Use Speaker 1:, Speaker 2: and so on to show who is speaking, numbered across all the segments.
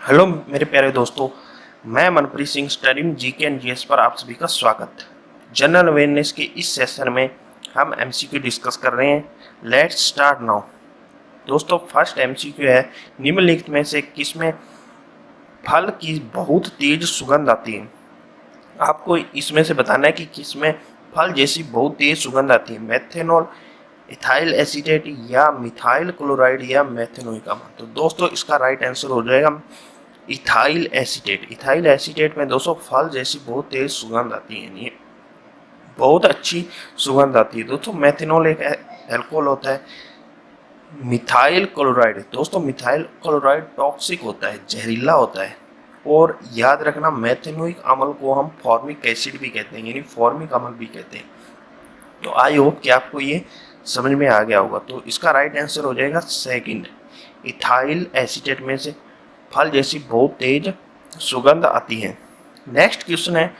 Speaker 1: Hello मेरे प्यारे दोस्तों, मैं Manpreet Singh studying GK and GS पर आप सभी का स्वागत। जनरल अवेयरनेस के इस सेशन में हम एमसीक्यू डिस्कस कर रहे हैं। Let's start now. दोस्तों, फर्स्ट एमसीक्यू है, निम्नलिखित में से किसमें फल की बहुत तेज सुगंध आती है। आपको इसमें से बताना है कि किसमें फल जैसी बहुत तेज सुगंध आती है। मेथेनॉल, इथाइल एसीटेट या मिथाइल क्लोराइड या मेथेनोइक अम्ल। तो दोस्तों, इसका राइट आंसर हो जाएगा इथाइल एसीटेट। इथाइल एसीटेट में दोस्तों फल जैसी बहुत तेज सुगंध आती है, यानी बहुत अच्छी सुगंध आती है। दोस्तों, मेथेनॉल एक एल्कोहल होता है। मिथाइल क्लोराइड, दोस्तों मिथाइल क्लोराइड टॉक्सिक होता है, जहरीला होता है। और याद रखना, मेथेनोइक अम्ल को हम फॉर्मिक एसिड भी कहते हैं, यानी फॉर्मिक अम्ल भी कहते हैं। तो आई होप कि आपको ये समझ में आ गया होगा। तो इसका राइट आंसर हो जाएगा सेकंड, इथाइल एसीटेट में से फल जैसी बहुत तेज सुगंध आती है। नेक्स्ट क्वेश्चन है,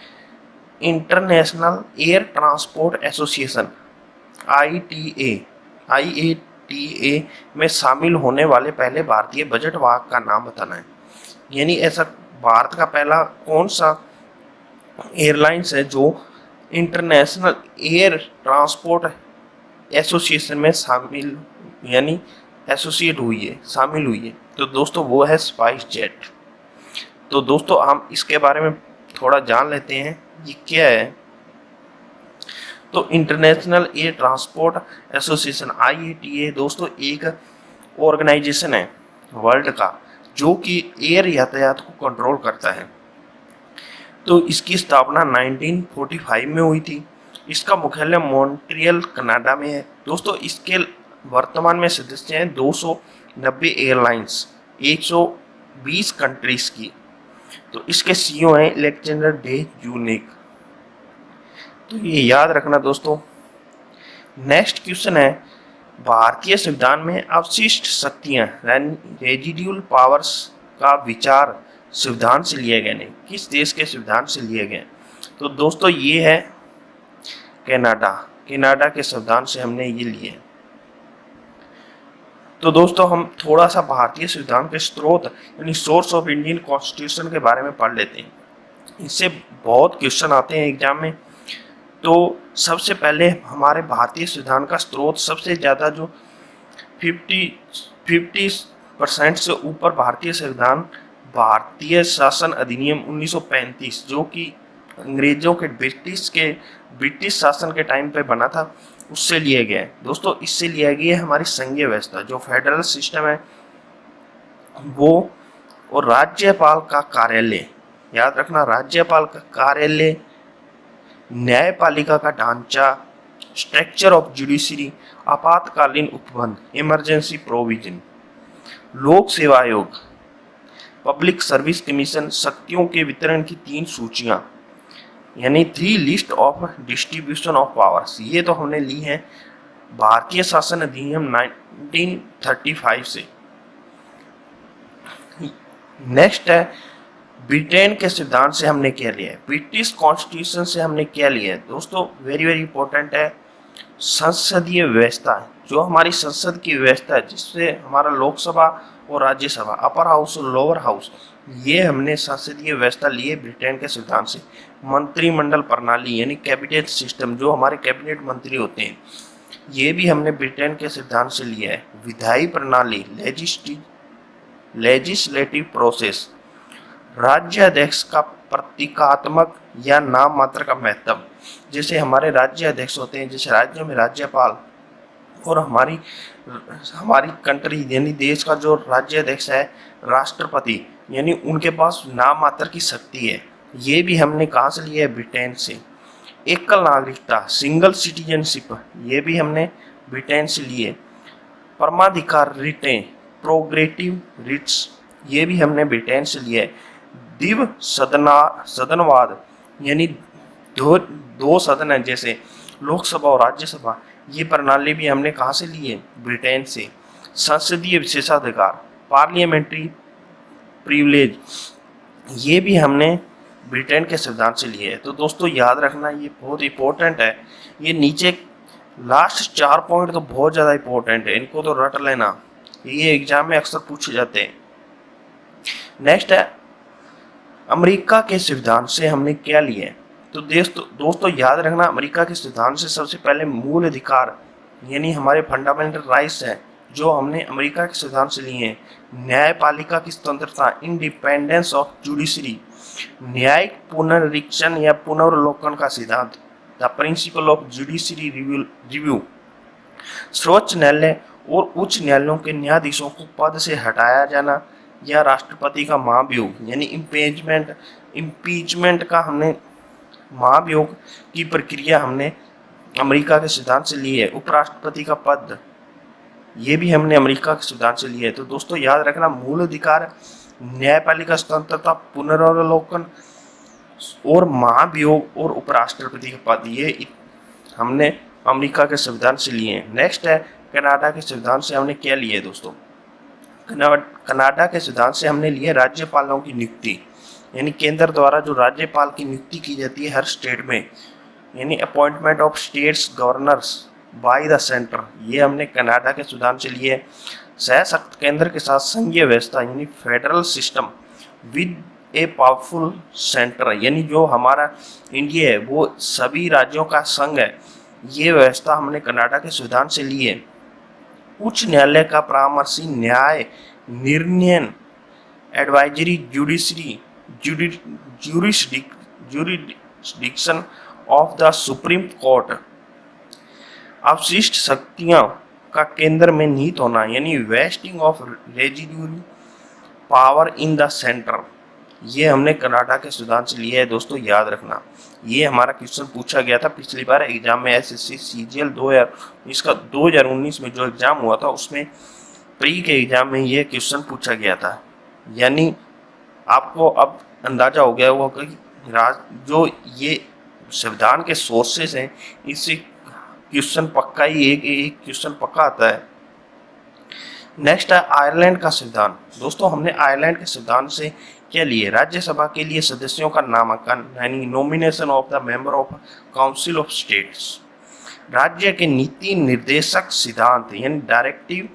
Speaker 1: international air transport association IATA में शामिल होने वाले पहले भारतीय बजट वाहक का नाम बताना है। यानी ऐसा भारत का पहला कौन सा एयरलाइंस है जो इंटरनेशनल एयर ट्रांसपोर्ट एसोसिएशन में शामिल, यानी एसोसिएट हुई है, शामिल हुई है। तो दोस्तों वो है स्पाइस जेट। तो दोस्तों हम इसके बारे में थोड़ा जान लेते हैं, ये क्या है। तो international air transport association IATA दोस्तों एक ऑर्गेनाइजेशन है वर्ल्ड का, जो कि एयर यातायात को कंट्रोल करता है। तो इसकी स्थापना 1945 में हुई थी। इसका मुख्यालय मॉन्ट्रियल कनाडा में है। दोस्तों इसके वर्तमान में सदस्य हैं 290 एयरलाइंस 120 कंट्रीज की। तो इसके सीईओ हैं अलेक्जेंडर डे यूनिक। तो ये याद रखना दोस्तों। नेक्स्ट क्वेश्चन है, भारतीय संविधान में अवशिष्ट शक्तियां रेजिडुअल पावर्स का विचार संविधान से लिए गए नहीं, किस देश के संविधान से लिए गए। तो दोस्तों ये है कनाडा। कनाडा के संविधान से हमने ये लिए। तो दोस्तों हम थोड़ा सा भारतीय संविधान के स्रोत यानी सोर्स ऑफ इंडियन कॉन्स्टिट्यूशन के बारे में पढ़ लेते हैं। इससे बहुत क्वेश्चन आते हैं एग्जाम में। तो सबसे पहले हमारे भारतीय संविधान का स्रोत सबसे ज़्यादा जो 50% से ऊपर भारतीय संविधान भारतीय शासन अधिनियम 1935, जो कि अंग्रेजों के ब्रिटिश शासन के टाइम पे बना था, उससे लिए गए। दोस्तों इससे लिया गया हमारी संघीय व्यवस्था जो फेडरल सिस्टम है वो, और राज्यपाल का कार्यालय, याद रखना राज्यपाल का कार्यालय, न्यायपालिका का ढांचा, स्ट्रक्चर ऑफ जुडिशरी, आपातकालीन उपबंध, इमरजेंसी प्रोविजन, लोक सेवा आयोग, पब्लिक सर्विस कमीशन, शक्तियों के वितरण की 3 सूचियां, यानी 3 list of distribution of powers. ये तो हमने ली है भारतीय शासन अधिनियम 1935 से। नेक्स्ट है, ब्रिटेन के संविधान से हमने क्या लिया है, ब्रिटिश कॉन्स्टिट्यूशन से हमने क्या लिया है। दोस्तों वेरी वेरी इंपॉर्टेंट है, संसदीय व्यवस्था, जो हमारी संसद की व्यवस्था है, जिससे हमारा लोकसभा और राज्यसभा, अपर हाउस और लोअर हाउस, ये हमने संसदीय व्यवस्था ली है ब्रिटेन के संविधान से। मंत्रिमंडल प्रणाली यानी कैबिनेट सिस्टम, जो हमारे कैबिनेट मंत्री होते हैं, ये भी हमने ब्रिटेन के संविधान से लिया है। विधायी प्रणाली, लेजिस्लेटिव प्रोसेस, राज्य अध्यक्ष का प्रतीकात्मक या नाम मात्र का महत्व, जैसे हमारे राज्य अध्यक्ष होते हैं, जैसे राज्यों में राज्यपाल, और हमारी कंट्री यानी देश का जो राज्य अध्यक्ष है राष्ट्रपति, यानी उनके पास नाम मात्र की शक्ति है। ये भी हमने कहाँ से लिया है, ब्रिटेन से। एकल नागरिकता, सिंगल सिटीजनशिप, ये भी हमने ब्रिटेन से लिए। परमाधिकार रिटें, प्रोग्रेटिव रिट्स, ये भी हमने ब्रिटेन से लिया है। द्विव सदनवाद, यानी दो सदन है जैसे लोकसभा और राज्यसभा, ये प्रणाली भी हमने कहाँ से ली है, ब्रिटेन से। संसदीय विशेषाधिकार, पार्लियामेंट्री प्रिविलेज, ये भी हमने ब्रिटेन के संविधान से लिए है। तो दोस्तों याद रखना, ये बहुत इंपॉर्टेंट है। ये नीचे लास्ट 4 पॉइंट तो बहुत ज़्यादा इंपॉर्टेंट है, इनको तो रट लेना, ये एग्जाम में अक्सर पूछे जाते हैं। नेक्स्ट है अमेरिका के संविधान से हमने क्या लिया है। तो दोस्तों याद रखना, अमेरिका के संविधान से सबसे पहले मूल अधिकार यानी हमारे फंडामेंटल राइट्स हैं जो हमने अमेरिका के संविधान से लिए हैं। न्यायपालिका की स्वतंत्रता, इंडिपेंडेंस ऑफ जुडिशरी, न्यायिक पुनरीक्षण या पुनर्वलोकन का सिद्धांत, the principle of judiciary review, सर्वोच्च न्यायालय और उच्च न्यायालयों के न्यायाधीशों को पद से हटाया जाना, या राष्ट्रपति का महाभियोग यानी इम्पीचमेंट का हमने महाभियोग की प्रक्रिया हमने अमेरिका के सिद्धांत से ली है। उपराष्ट्रपति का पद ये भी हमने अमेरिका के सिद्धांत से लिया है। तो दोस्तों याद रखना, मूल अधिकार, न्यायपालिका स्वतंत्रता, पुनरावलोकन और महाभियोग और उपराष्ट्रपति का पद ये हमने अमेरिका के संविधान से लिए हैं। नेक्स्ट है कनाडा के संविधान से हमने क्या लिया है दोस्तों। कनाडा के संविधान से हमने लिए राज्यपालों की नियुक्ति, यानी केंद्र द्वारा जो राज्यपाल की नियुक्ति की जाती है हर स्टेट में, यानी appointment of states governors by the centre, ये हमने कनाडा के संविधान से लिए। सशक्त केंद्र के साथ संघीय व्यवस्था यानी federal system with a powerful centre, यानी जो हमारा इंडिया है वो सभी राज्यों का संघ है, ये व्यवस्था हमने कनाडा के संविधान से ली है। उच्च न्यायालय का परामर्शी न्याय निर्णय advisory judiciary jurisdiction of the supreme court, अवशिष्ट शक्तियों का केंद्र में निहित होना यानी wasting of residuary power in the centre, ये हमने कनाडा के संविधान से लिया है। दोस्तों याद रखना, ये हमारा क्वेश्चन पूछा गया था पिछली बार एग्जाम में, एसएससी सीजीएल 2019 में जो एग्जाम हुआ था उसमें प्री के एग्जाम में ये क्वेश्चन पूछा गया था। यानी आपको अब अंदाजा हो गया होगा कि जो ये संविधान के सोर्सेस हैं इससे क्वेश्चन पक्का ही एक क्वेश्चन पक्का आता है। नेक्स्ट है आयरलैंड का संविधान। दोस्तों हमने आयरलैंड के संविधान से क्या लिए, राज्यसभा के लिए सदस्यों का नामांकन यानी nomination of the member of council of states, राज्य के नीति निर्देशक सिद्धांत यानी directive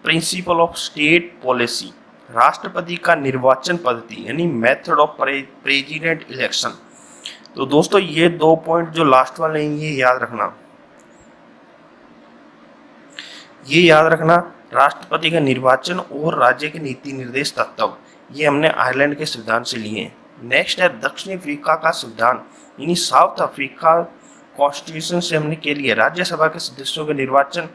Speaker 1: principle of state policy, राष्ट्रपति का निर्वाचन पद्धति यानी मेथड ऑफ प्रेसिडेंट इलेक्शन। तो दोस्तों ये 2 पॉइंट जो लास्ट वाले हैं ये याद रखना, राष्ट्रपति का निर्वाचन और राज्य के नीति निर्देश तत्व, ये हमने आयरलैंड के संविधान से लिए हैं। नेक्स्ट है दक्षिण अफ्रीका का संविधान यानी साउथ अफ्रीका कॉन्स्टिट्यूशन से हमने क्या लिया, राज्यसभा के सदस्यों के निर्वाचन,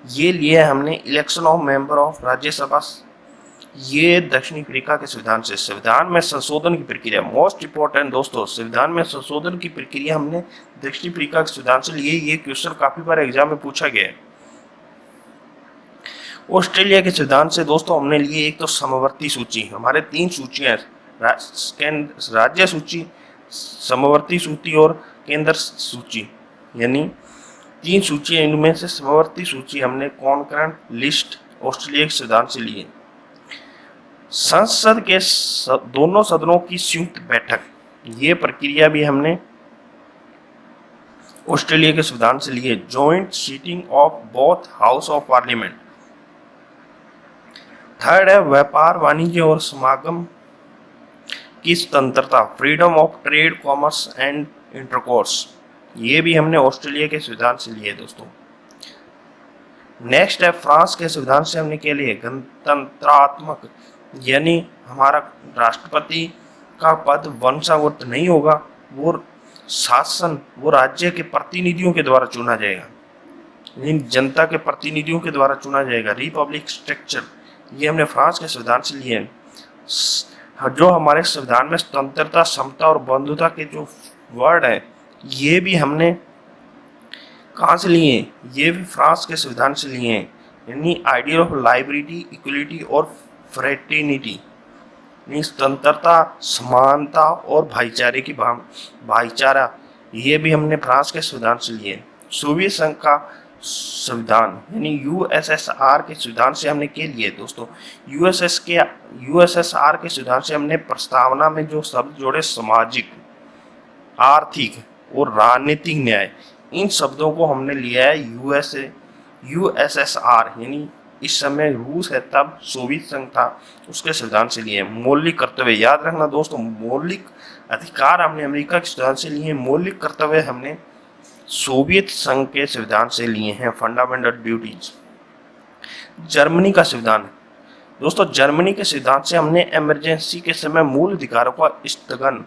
Speaker 1: ये लिया है हमने election of member of Rajya Sabha, ये दक्षिण अफ्रीका के संविधान से। संविधान में संशोधन की प्रक्रिया मोस्ट इंपॉर्टेंट दोस्तों, संविधान में संशोधन की प्रक्रिया हमने दक्षिण अफ्रीका के संविधान से लिए, ये क्वेश्चन काफी बार एग्जाम में पूछा गया है। ऑस्ट्रेलिया के संविधान से दोस्तों हमने लिए एक तो समवर्ती सूची, हमारे 3 सूचियां राज्य सूची, समवर्ती सूची और केंद्र सूची, यानी 3 सूचियां, इनमें से समवर्ती सूची हमने कॉन्करेंट लिस्ट ऑस्ट्रेलिया के संविधान से लिए। संसद के दोनों सदनों की संयुक्त बैठक, ये प्रक्रिया भी हमने ऑस्ट्रेलिया के संविधान से लिए। Joint sitting of both house of parliament. Third है व्यापार वाणिज्य और समागम की स्वतंत्रता, freedom of trade commerce and intercourse, ये भी हमने ऑस्ट्रेलिया के संविधान से लिए दोस्तों। नेक्स्ट है फ्रांस के संविधान से हमने क्या लिए, गणतंत्रात्मक, यानी हमारा राष्ट्रपति का पद वंशावृत नहीं होगा, वो शासन वो राज्य के प्रतिनिधियों के द्वारा चुना जाएगा, यानी जनता के प्रतिनिधियों के द्वारा चुना जाएगा। रिपब्लिक स्ट्रक्चर, ये हमने फ्रांस के संविधान से लिए हैं। जो हमारे संविधान में स्वतंत्रता, समता और बंधुता के जो वर्ड है ये भी हमने कहाँ से लिए हैं, ये भी फ्रांस के संविधान से लिए हैं, यानी आइडियल ऑफ लाइब्रेटी, इक्वलिटी और फ्रेटर्निटी, स्वतंत्रता, समानता और भाईचारे की भाईचारा, ये भी हमने फ्रांस के संविधान से लिए। सोवियत संघ का संविधान यानी यूएसएसआर के संविधान से हमने क्या लिए दोस्तों, यूएसएसआर के संविधान से हमने प्रस्तावना में जो शब्द जोड़े सामाजिक, आर्थिक और राजनीतिक न्याय, इन शब्दों को हमने लिया है यूएसएसआर यानी इस समय रूस है तब सोवियत संघ था, उसके संविधान से लिए हैं। मौलिक कर्तव्य याद रखना दोस्तों, मौलिक अधिकार हमने अमेरिका के संविधान से लिए हैं, मौलिक कर्तव्य हमने सोवियत संघ के संविधान से लिए हैं, फंडामेंटल ड्यूटीज। जर्मनी का संविधान दोस्तों, जर्मनी के संविधान से हमने इमरजेंसी के समय मूल अधिकारों का स्थगन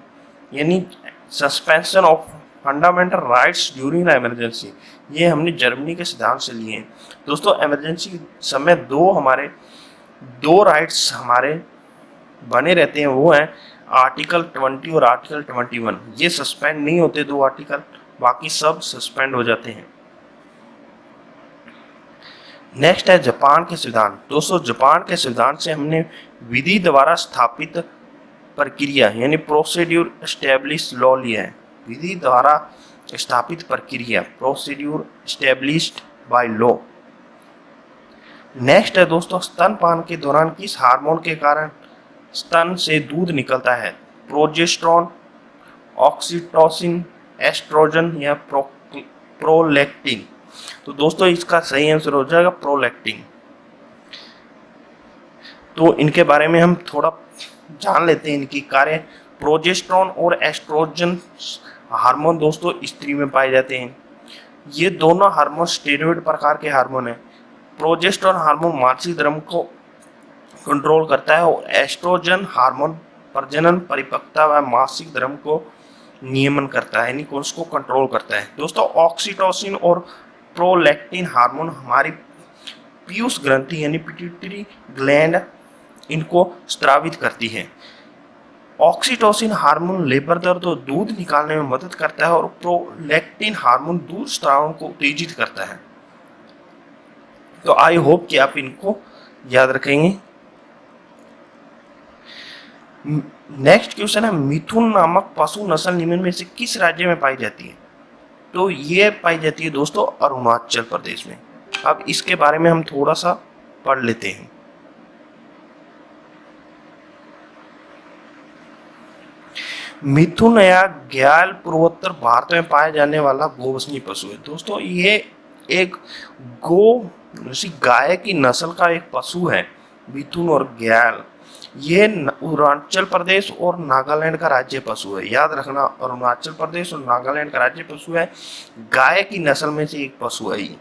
Speaker 1: यानी suspension of fundamental rights during the emergency, ये हमने जर्मनी के सिद्धांत से लिए हैं। दोस्तों इमरजेंसी के समय दो राइट्स हमारे बने रहते हैं, वो हैं आर्टिकल 20 और आर्टिकल 21। ये सस्पेंड नहीं होते दो आर्टिकल, बाकी सब सस्पेंड हो जाते हैं। नेक्स्ट है जापान के संविधान। दोस्तों जापान के संविधान से हमने विधि द्वारा स्थापित प्रक्रिया यानी प्रोसीड्यूर एस्टेब्लिश लॉ लिया है। विधि द्वारा स्थापित प्रक्रिया, procedure established by law. Next है दोस्तों, स्तनपान के दौरान किस हार्मोन के कारण स्तन से दूध निकलता है? प्रोजेस्टेरोन, ऑक्सीटोसिन, एस्ट्रोजन या प्रोलैक्टिन। तो दोस्तों इसका सही आंसर हो जाएगा प्रोलैक्टिन। तो इनके बारे में हम थोड़ा जान लेते हैं, इनकी कार्य। प्रोजेस्टेरोन और एस्ट्रोजन हार्मोन दोस्तों स्त्री में पाए जाते हैं। ये दोनों हार्मोन स्टेरॉइड प्रकार के हार्मोन हैं। प्रोजेस्टेरोन हार्मोन मासिक धर्म को कंट्रोल करता है और एस्ट्रोजन हार्मोन प्रजनन, परिपक्वता व मासिक धर्म को नियमन करता है, यानी उसको कंट्रोल करता है। दोस्तों ऑक्सीटोसिन और प्रोलैक्टिन हार्मोन हमारी पीयूष ग्रंथि यानी पिट्यूटरी ग्लैंड इनको स्रावित करती है। ऑक्सीटोसिन हार्मोन लेबर दर्द और दूध निकालने में मदद करता है और प्रोलैक्टिन हार्मोन दूध स्राव को उत्तेजित करता है। तो आई होप कि आप इनको याद रखेंगे। नेक्स्ट क्वेश्चन है, मिथुन नामक पशु नस्ल निम्न में से किस राज्य में पाई जाती है? तो ये पाई जाती है दोस्तों अरुणाचल प्रदेश में। अब इसके बारे में हम थोड़ा सा पढ़ लेते हैं। मिथुन या ग्याल पूर्वोत्तर भारत में पाया जाने वाला गोवंशीय पशु है। दोस्तों ये एक गाय की नस्ल का एक पशु है, मिथुन और ग्याल। ये अरुणाचल प्रदेश और नागालैंड का राज्य पशु है। याद रखना, अरुणाचल प्रदेश और नागालैंड का राज्य पशु है, गाय की नस्ल में से एक पशु है ये।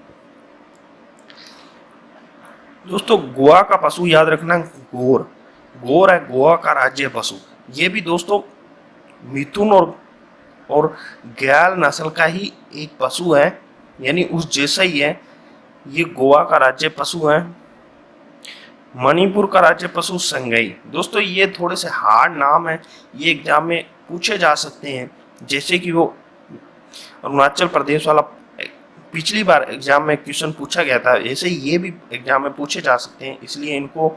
Speaker 1: दोस्तों गोवा का पशु याद रखना, गोर है गोवा का राज्य पशु। ये भी दोस्तों मिथुन और ग्याल नस्ल का ही एक पशु है, यानी उस जैसा ही है। ये गोवा का राज्य पशु है। मणिपुर का राज्य पशु संगई। दोस्तों ये थोड़े से हार्ड नाम है, ये एग्जाम में पूछे जा सकते हैं, जैसे कि वो अरुणाचल प्रदेश वाला पिछली बार एग्जाम में क्वेश्चन पूछा गया था, ऐसे ही ये भी एग्जाम में पूछे जा सकते हैं, इसलिए इनको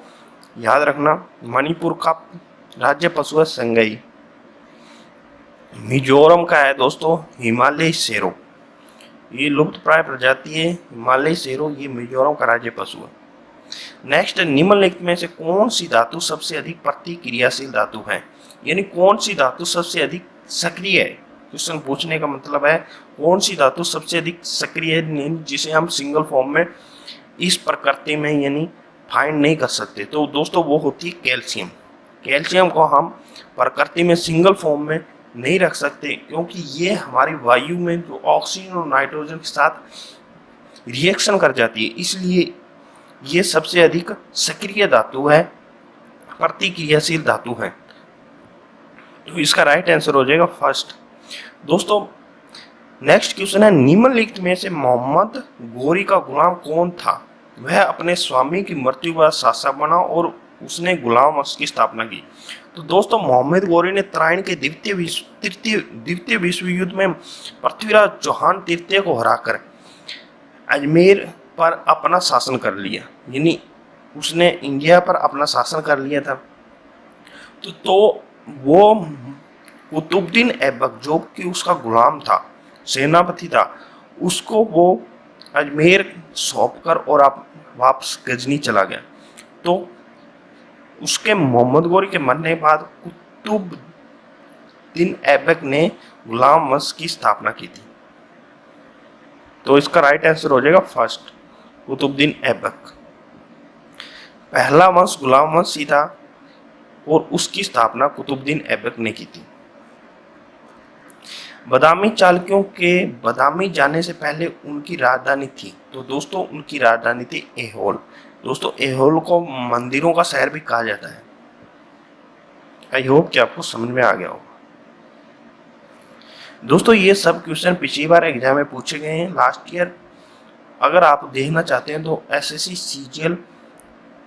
Speaker 1: याद रखना। मणिपुर का राज्य पशु है संगई। मिजोरम का है दोस्तों हिमालय शेरों। ये लुप्त प्राय प्रजाति है हिमालय शेरों, ये मिजोरम का राज्य पशु है। नेक्स्ट, निम्नलिखित में से कौन सी धातु सबसे अधिक प्रतिक्रियाशील धातु है? यानी कौन सी धातु सबसे अधिक सक्रिय है? क्वेश्चन पूछने का मतलब है कौन सी धातु सबसे अधिक सक्रिय है, जिसे हम सिंगल फॉर्म में इस प्रकृति में यानी फाइंड नहीं कर सकते। तो दोस्तों वो होती है कैल्शियम। कैल्शियम को हम प्रकृति में सिंगल फॉर्म में नहीं रख सकते, क्योंकि ये हमारी वायु में जो ऑक्सीजन और नाइट्रोजन के साथ रिएक्शन कर जाती है, इसलिए ये सबसे अधिक सक्रिय धातु है, प्रतिक्रियाशील धातु है। तो इसका राइट आंसर हो जाएगा फर्स्ट। दोस्तों नेक्स्ट क्वेश्चन है, निम्नलिखित में से मोहम्मद गोरी का गुलाम कौन था? वह अपने स्वामी की मृत्यु बाद शासक बना और उसने गुलाम वंश की स्थापना की। तो दोस्तों मोहम्मद गोरी ने तराइन के द्वितीय विश्व युद्ध में पृथ्वीराज चौहान तृतीय को हराकर अजमेर पर अपना शासन कर लिया, यानी उसने इंडिया पर अपना शासन कर लिया था। तो वो कुतुबुद्दीन ऐबक जो कि उसका गुलाम था, सेनापति था, उसको वो अजमेर सौंपकर और आप वापस गजनी चला गया। तो उसके मोहम्मद गोरी के मरने के बाद कुतुबुद्दीन ऐबक ने गुलाम वंश की स्थापना की थी। तो इसका राइट आंसर हो जाएगा फर्स्ट, कुतुबुद्दीन ऐबक। पहला वंश गुलाम वंश ही था और उसकी स्थापना कुतुबुद्दीन ऐबक ने की थी। बदामी चालुक्यों के बदामी जाने से पहले उनकी राजधानी थी, तो दोस्तों उनकी राजधानी थी ऐहोल। दोस्तों ऐहोल को मंदिरों का शहर भी कहा जाता है। आई होप कि आपको समझ में आ गया होगा। दोस्तों ये सब क्वेश्चन पिछली बार एग्जाम में पूछे गए हैं लास्ट ईयर। अगर आप देखना चाहते हैं तो एसएससी सीजीएल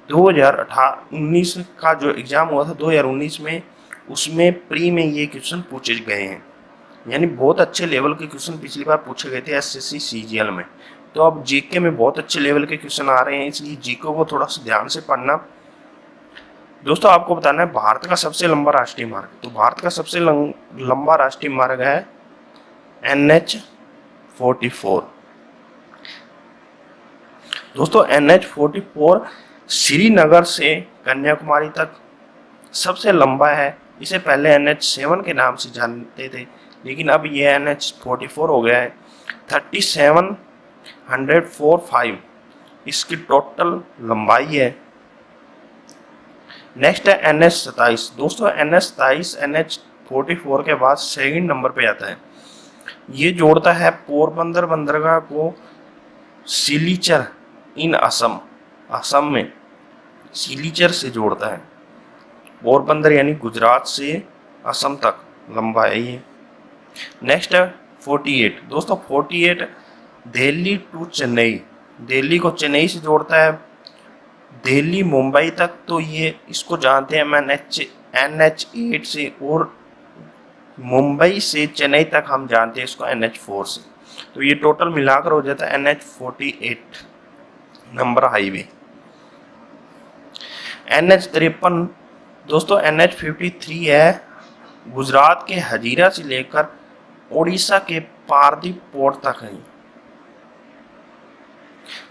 Speaker 1: 2019 का जो एग्जाम हुआ था 2019 में, उसमें प्री में ये क्वेश्चन पूछे गए हैं। यानी बहुत अच्छे लेवल के क्वेश्चन पिछली बार पूछे गए थे एसएससी सीजीएल में। तो अब जीके में बहुत अच्छे लेवल के क्वेश्चन आ रहे हैं, इसलिए जीके को थोड़ा सा ध्यान से पढ़ना। दोस्तों आपको बताना है भारत का सबसे लंबा राष्ट्रीय मार्ग, तो भारत का सबसे लंबा राष्ट्रीय मार्ग है NH44। दोस्तों NH44 श्रीनगर से कन्याकुमारी तक सबसे लंबा है। इसे पहले NH7 के नाम से जानते थे, लेकिन अब ये NH44 हो गया है। 3745 इसकी टोटल लंबाई है। नेक्स्ट है NH27। दोस्तों NH27 NH44 के बाद सेकंड नंबर पे आता है। ये जोड़ता है पोरबंदर बंदरगाह को सिलीचर इन असम में सिलीचर से जोड़ता है। पोरबंदर यानी गुजरात से असम तक लंबा है ये। नेक्स्ट है 48। दोस्तों 48 दिल्ली टू चेन्नई, दिल्ली को चेन्नई से जोड़ता है। दिल्ली मुंबई तक तो ये इसको जानते हैं NH8 से, और मुंबई से चेन्नई तक हम जानते हैं इसको NH4 से। तो ये टोटल मिलाकर हो जाता है NH48 नंबर हाईवे। NH53 दोस्तों NH53 है गुजरात के हजीरा से लेकर उड़ीसा के पारदीप पोर्ट तक है।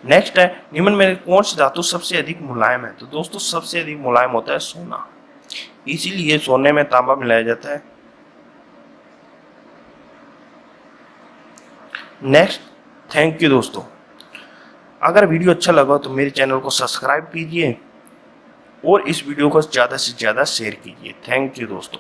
Speaker 1: नेक्स्ट है निम्न में कौन सी धातु सबसे अधिक मुलायम है, तो दोस्तों सबसे अधिक मुलायम होता है सोना, इसीलिए सोने में तांबा मिलाया जाता है। नेक्स्ट, थैंक यू दोस्तों। अगर वीडियो अच्छा लगा तो मेरे चैनल को सब्सक्राइब कीजिए और इस वीडियो को ज़्यादा से ज़्यादा शेयर कीजिए। थैंक यू दोस्तों।